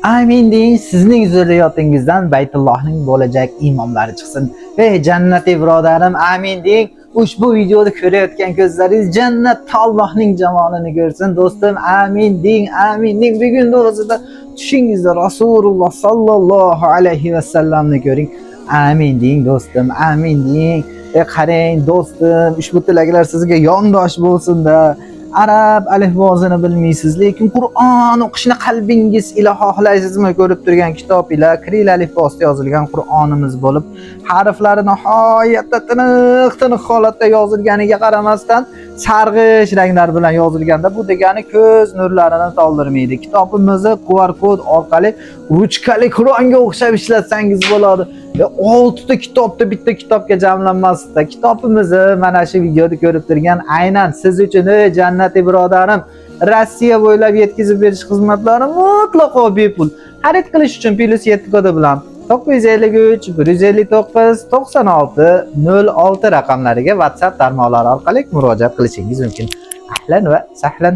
Amin deyin, sizning zurriyotingizdan Baytullohning bo'lajak imomlari chiqsin. Ey jannatiy birodarim, amin deyin. Ushbu videoni ko'rayotgan ko'zlaringiz jannatda Allohning jamolini ko'rsin. Do'stim, amin deyin, amin deyin. Bugun to'g'risida tushingizda Rasululloh sallallohu alayhi vasallamni ko'ring. Amin deyin do'stim, amin deyin. Qarang do'stim, ushbu tilaklar sizga yondosh bo'lsin-da. Arab alifbosini bilmaysiz, lekin Qur'on o'qishni qalbingiz ila xohlaysizmi? Ko'rib turgan kitob ila kiril alifbosida yozilgan Qur'onimiz bo'lib, harflari nihoyatda tiniq holatda yozilganiga qaramasdan sarg'ish ranglar bilan yozilganda, bu degani ko'z nurlarini to'ldirmaydi. Kitobimizni QR kod orqali ruchkali Qur'onga o'xshab ishlatsangiz bo'ladi. 6 ta kitobda bitta kitobga jamlanmasdi. Kitobimizni mana shu videoda ko'rib turgan aynan siz uchun jannatiy birodarim, Rossiya bo'ylab yetkazib berish xizmatlari mutlaqo bepul. Xarid qilish uchun +7 kodi bilan 953 159 96 06 raqamlariga WhatsApp tarmoqlari orqali murojaat qilishingiz mumkin. Ahlan va sahlan.